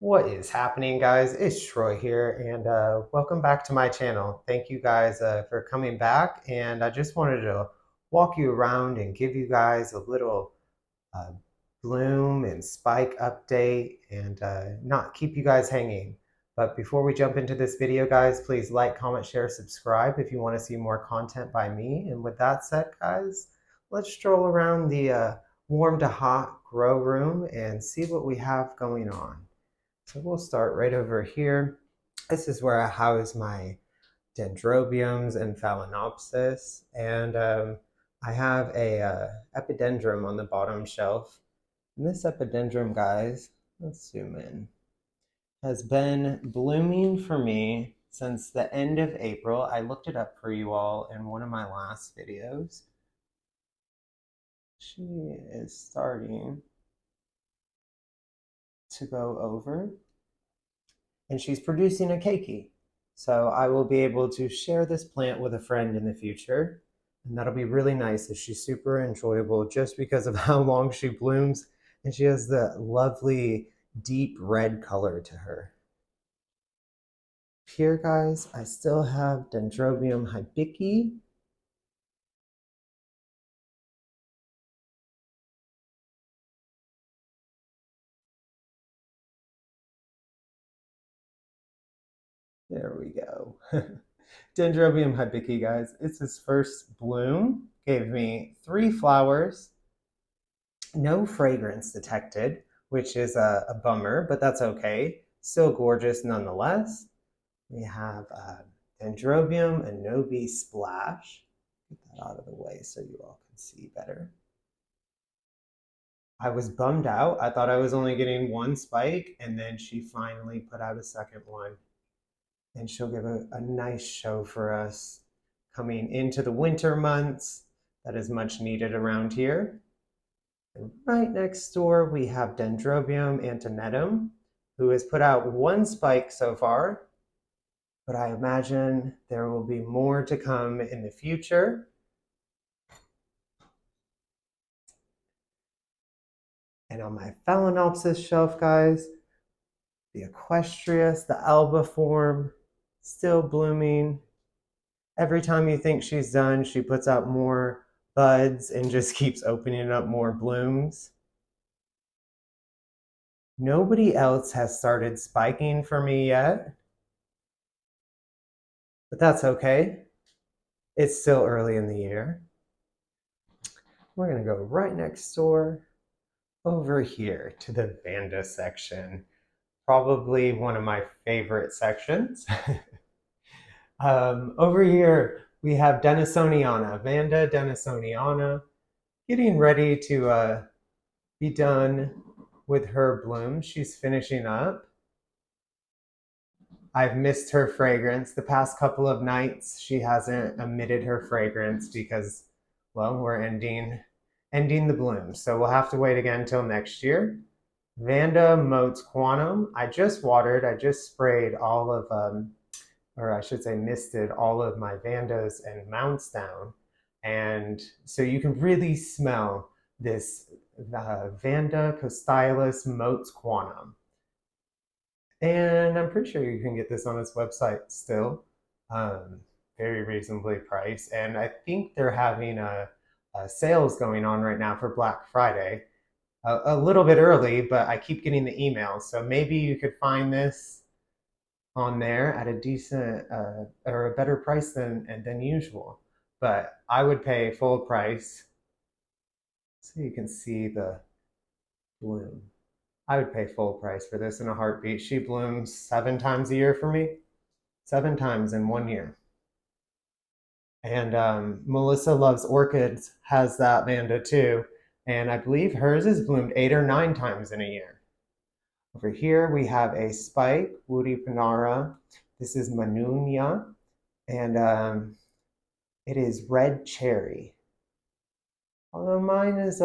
What is happening, guys? It's Troy here, and welcome back to my channel. Thank you guys for coming back, and I just wanted to walk you around and give you guys a little uh, bloom and spike update and not keep you guys hanging. But before we jump into this video, guys, please like, comment, share, subscribe if you want to see more content by me. And with that said, guys, let's stroll around the warm to hot grow room and see what we have going on. So we'll start right over here. This is where I house my Dendrobiums and Phalaenopsis. And I have a epidendrum on the bottom shelf. And this epidendrum, guys, let's zoom in, has been blooming for me since the end of April. I looked it up for you all in one of my last videos. She is starting to go over, and she's producing a keiki. So I will be able to share this plant with a friend in the future. And that'll be really nice, as she's super enjoyable just because of how long she blooms. And she has the lovely deep red color to her. Here, guys, I still have Dendrobium hibiki. There we go. Dendrobium hibiki, guys. It's his first bloom. Gave me 3 flowers. No fragrance detected, which is a bummer, but that's okay. Still gorgeous nonetheless. We have Dendrobium Anobi Splash. Get that out of the way so you all can see better. I was bummed out. I thought I was only getting 1 spike, and then she finally put out a second one. And she'll give a nice show for us coming into the winter months. That is much needed around here. And right next door, we have Dendrobium antonetum, who has put out 1 spike so far, but I imagine there will be more to come in the future. And on my Phalaenopsis shelf, guys, the Equestrius, the albiform, still blooming. Every time you think she's done, she puts out more buds and just keeps opening up more blooms. Nobody else has started spiking for me yet, but that's okay. It's still early in the year. We're gonna go right next door over here to the Vanda section. Probably one of my favorite sections. Over here, we have Denisoniana, Vanda Denisoniana, getting ready to be done with her bloom. She's finishing up. I've missed her fragrance. The past couple of nights, she hasn't emitted her fragrance because, well, we're ending the bloom. So we'll have to wait again until next year. Vanda Motes Quantum. I just sprayed all of, or I should say misted all of my Vandas and mounts down. And so you can really smell this Vanda Costylus Motes Quantum. And I'm pretty sure you can get this on its website still, very reasonably priced. And I think they're having a sales going on right now for Black Friday. A little bit early, but I keep getting the emails. So maybe you could find this on there at a decent or a better price than usual. But I would pay full price so you can see the bloom. I would pay full price for this in a heartbeat. She blooms 7 times a year for me, 7 times in 1 year. And Melissa Loves Orchids has that Vanda too. And I believe hers is bloomed 8 or 9 times in a year. Over here we have a spike, Woody Panara. This is Manunia, and it is red cherry. Although mine is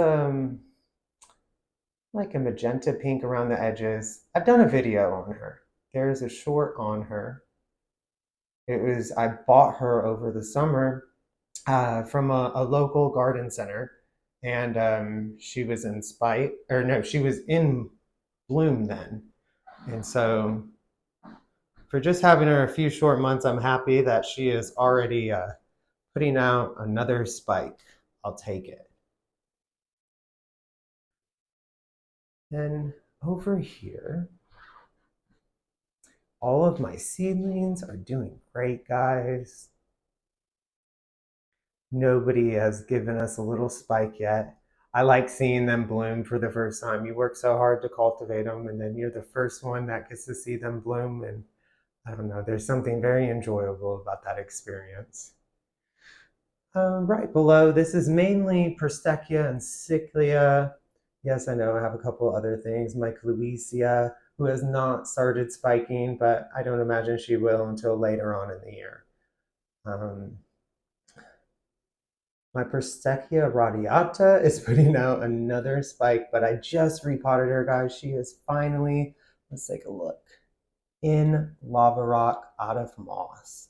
like a magenta pink around the edges. I've done a video on her. There's a short on her. I bought her over the summer from a local garden center, and she was in spike, or no, she was in bloom then. And so for just having her a few short months, I'm happy that she is already putting out another spike. I'll take it. Then over here, all of my seedlings are doing great, guys. Nobody has given us a little spike yet. I like seeing them bloom for the first time. You work so hard to cultivate them, and then you're the first one that gets to see them bloom. And I don't know, there's something very enjoyable about that experience. Right below, this is mainly Prostechia and Ciclia. Yes, I know I have a couple other things. My Cluisia, who has not started spiking, but I don't imagine she will until later on in the year. Um, my Prostechia radiata is putting out another spike, but I just repotted her, guys. She is finally, let's take a look, in lava rock out of moss.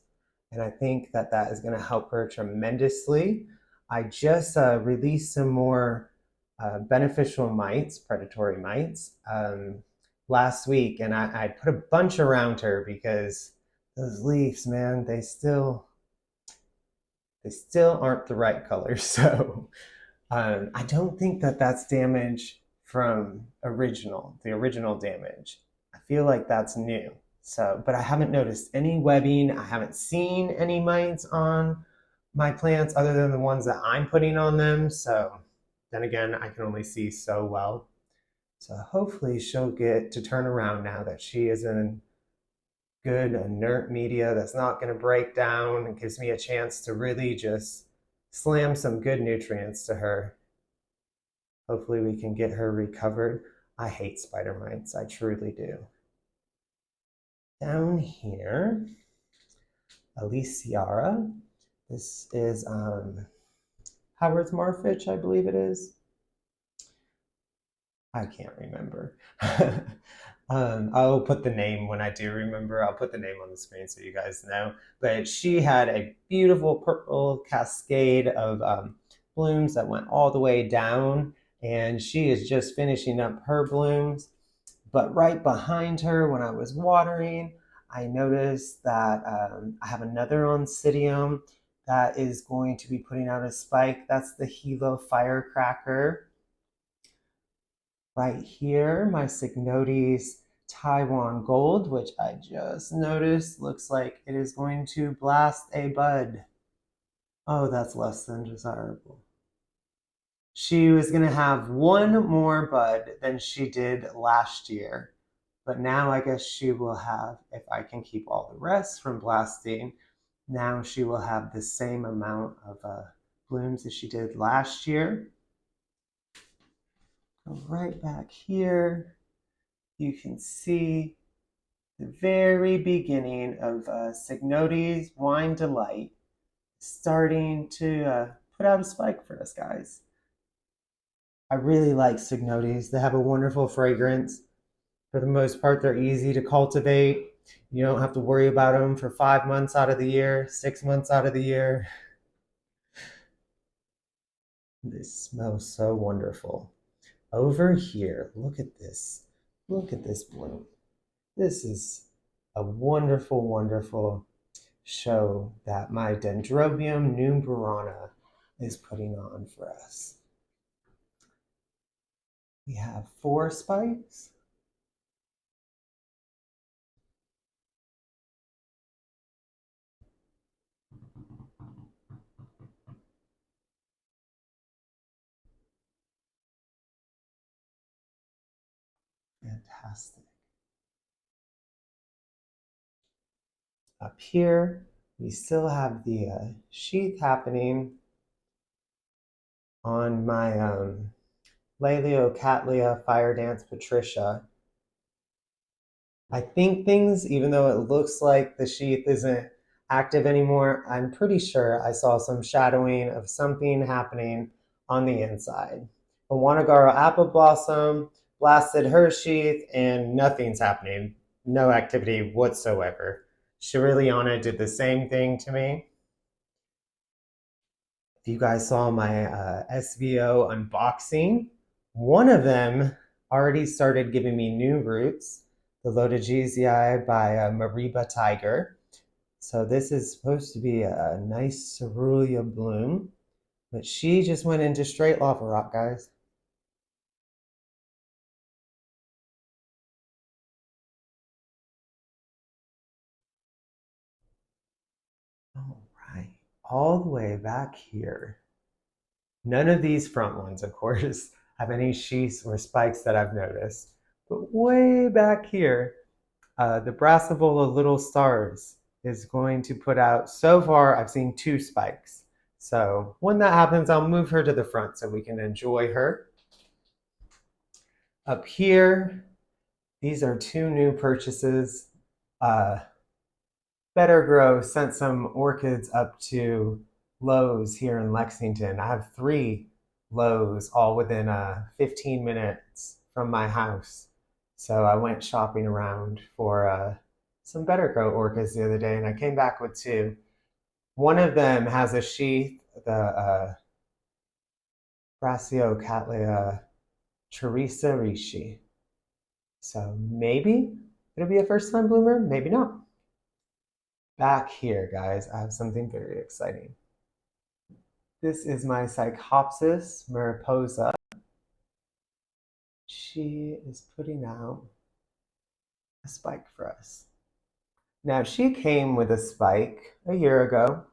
And I think that that is going to help her tremendously. I just released some more beneficial mites, predatory mites, last week, and I put a bunch around her because those leaves, man, they still aren't the right color. So I don't think that that's damage from the original damage. I feel like that's new. So, but I haven't noticed any webbing. I haven't seen any mites on my plants other than the ones that I'm putting on them. So then again, I can only see so well. So hopefully she'll get to turn around now that she is in good inert media that's not going to break down. It gives me a chance to really just slam some good nutrients to her. Hopefully we can get her recovered. I hate spider mites, I truly do. Down here, Aliciara. This is Howard's Marfitch, I believe it is. I can't remember. I'll put the name when I do remember. I'll put the name on the screen so you guys know. But she had a beautiful purple cascade of blooms that went all the way down, and she is just finishing up her blooms. But right behind her, when I was watering, I noticed that I have another oncidium that is going to be putting out a spike. That's the Hilo Firecracker. Right here, my Cygnotes Taiwan Gold, which I just noticed looks like it is going to blast a bud. Oh, that's less than desirable. She was going to have one more bud than she did last year. But now I guess she will have, if I can keep all the rest from blasting, now she will have the same amount of blooms as she did last year. Go right back here. You can see the very beginning of Cygnotes Wine Delight starting to put out a spike for us, guys. I really like Cygnotes. They have a wonderful fragrance. For the most part, they're easy to cultivate. You don't have to worry about them for 5 months out of the year, 6 months out of the year. They smell so wonderful. Over here, look at this. Look at this bloom. This is a wonderful, wonderful show that my Dendrobium numerana is putting on for us. We have 4 spikes. Fantastic. Up here, we still have the sheath happening on my Laleocatlia Fire Dance Patricia. I think things, even though it looks like the sheath isn't active anymore, I'm pretty sure I saw some shadowing of something happening on the inside. A Wanagaro apple blossom blasted her sheath and nothing's happening. No activity whatsoever. Shiriliana did the same thing to me. If you guys saw my SVO unboxing, one of them already started giving me new roots. the Lotogesii by Mariba Tiger. So this is supposed to be a nice cerulean bloom, but she just went into straight lava rock, guys. All right, all the way back here. None of these front ones, of course, have any sheaths or spikes that I've noticed. But way back here, the Brassivola Little Stars is going to put out, so far I've seen 2 spikes. So when that happens, I'll move her to the front so we can enjoy her. Up here, these are 2 new purchases. Better Grow sent some orchids up to Lowe's here in Lexington. I have 3 Lowe's all within 15 minutes from my house. So I went shopping around for some Better Grow orchids the other day, and I came back with 2. One of them has a sheath, the Brachyocatlia Teresa Rishi. So maybe it'll be a first time bloomer, maybe not. Back here, guys, I have something very exciting. This is my Psychopsis mariposa. She is putting out a spike for us. Now, she came with a spike a year ago,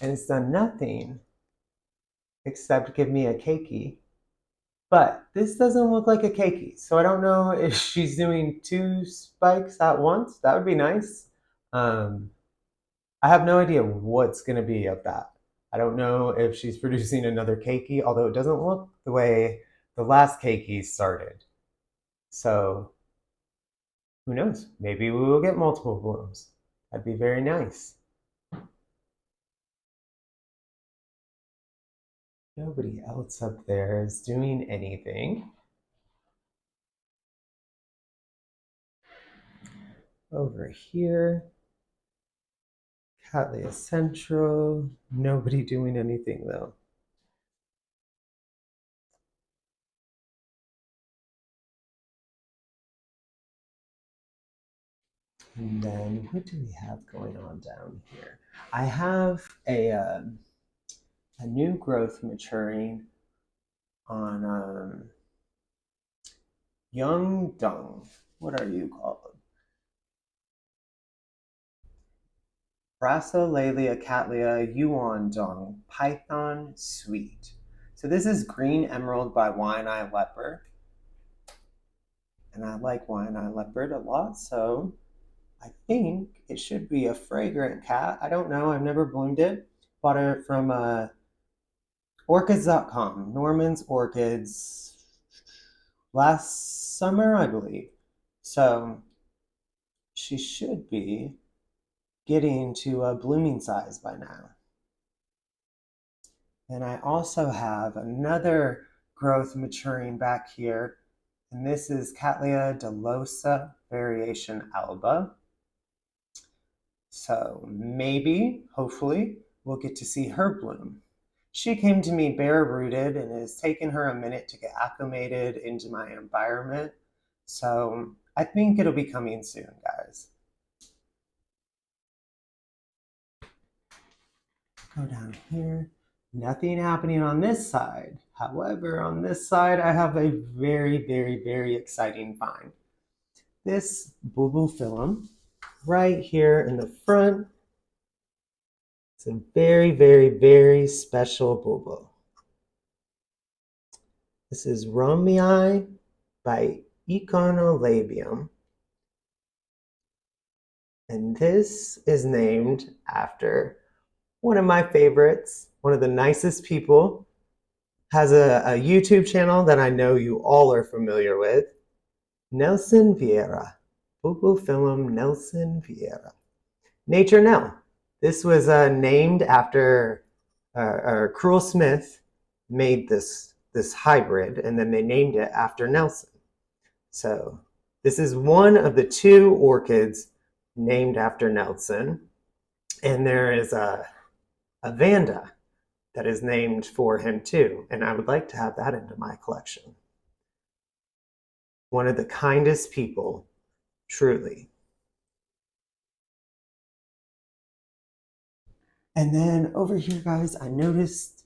and it's done nothing except give me a keiki. But this doesn't look like a keiki, so I don't know if she's doing 2 spikes at once. That would be nice. I have no idea what's going to be of that. I don't know if she's producing another keiki, although it doesn't look the way the last keiki started. So who knows? Maybe we will get multiple blooms. That'd be very nice. Nobody else up there is doing anything. Over here, Cattleya Central. Nobody doing anything though. And then what do we have going on down here? I have a new growth maturing on Young Dung. What are you called? Brassolalia cattleya yuan dung python sweet. So this is green emerald by Wine-Eye Leopard. And I like Wine-Eye Leopard a lot, so I think it should be a fragrant cat. I don't know, I've never bloomed it. Bought it from orchids.com, Norman's Orchids, last summer, I believe. So she should be getting to a blooming size by now. And I also have another growth maturing back here, and this is Cattleya delosa variation alba. So maybe, hopefully, we'll get to see her bloom. She came to me bare rooted, and it has taken her a minute to get acclimated into my environment. So I think it'll be coming soon, guys. Go down here. Nothing happening on this side. However, on this side, I have a very, very, very exciting find. This bulbophyllum right here in the front. It's a very, very, very special bulbo. This is Romii by Econolabium. And this is named after one of my favorites, one of the nicest people, has a YouTube channel that I know you all are familiar with, Nelson Vieira, Bulbophyllum Nelson Vieira. Nature Nell. This was named after Cruel Smith made this hybrid, and then they named it after Nelson. So this is one of the 2 orchids named after Nelson, and there is a Vanda that is named for him too, and I would like to have that into my collection. One of the kindest people truly. And then over here, guys, I noticed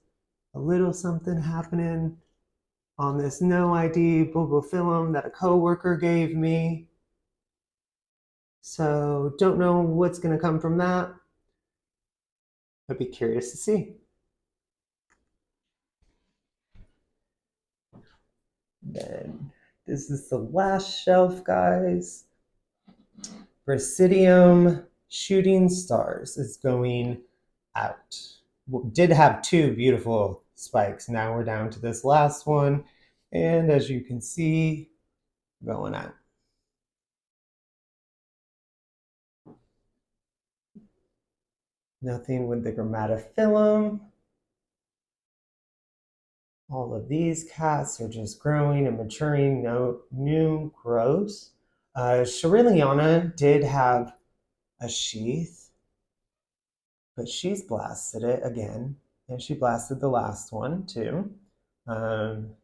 a little something happening on this no ID bulbophyllum that a coworker gave me. So don't know what's going to come from that. I'd be curious to see. Then this is the last shelf, guys. Ridium shooting stars is going out. Did have two beautiful spikes. Now we're down to this last one. And as you can see, going out. Nothing with the grammatophyllum. All of these cats are just growing and maturing, no new growths. Sherrilliana did have a sheath, but she's blasted it again, and she blasted the last one too.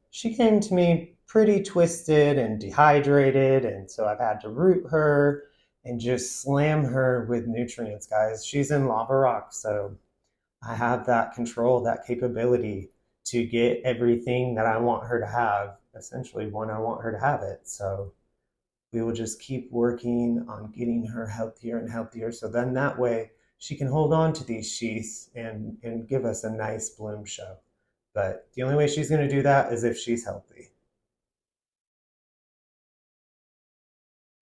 She came to me pretty twisted and dehydrated, and so I've had to root her and just slam her with nutrients, guys. She's in lava rock, so I have that control, that capability to get everything that I want her to have, essentially when I want her to have it. So we will just keep working on getting her healthier and healthier. So then that way she can hold on to these sheaths and give us a nice bloom show. But the only way she's going to do that is if she's healthy.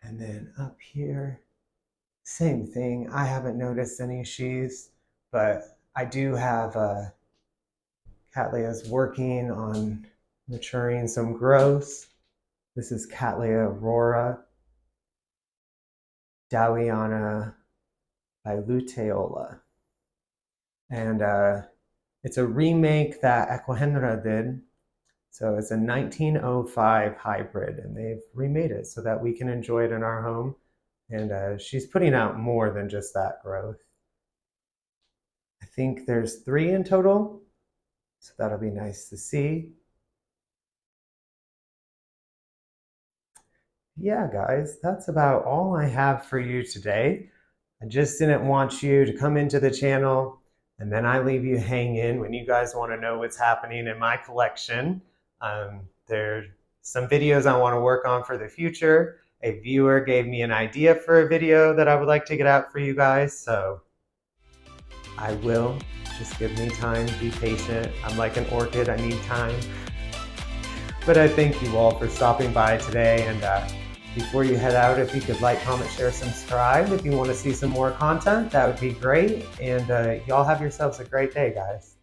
And then up here, same thing. I haven't noticed any sheaths, but I do have Cattleyas working on maturing some growth. This is Cattleya aurora, Dowiana luteola. And it's a remake that Equihendra did. So it's a 1905 hybrid, and they've remade it so that we can enjoy it in our home. And she's putting out more than just that growth. I think there's 3 in total, so that'll be nice to see. Yeah, guys, that's about all I have for you today. I just didn't want you to come into the channel and then I leave you hanging when you guys want to know what's happening in my collection. There's some videos I want to work on for the future. A viewer gave me an idea for a video that I would like to get out for you guys, so I will. Just give me time, be patient. I'm like an orchid, I need time. But I thank you all for stopping by today, and before you head out, if you could like, comment, share, subscribe if you want to see some more content, that would be great. And y'all have yourselves a great day, guys.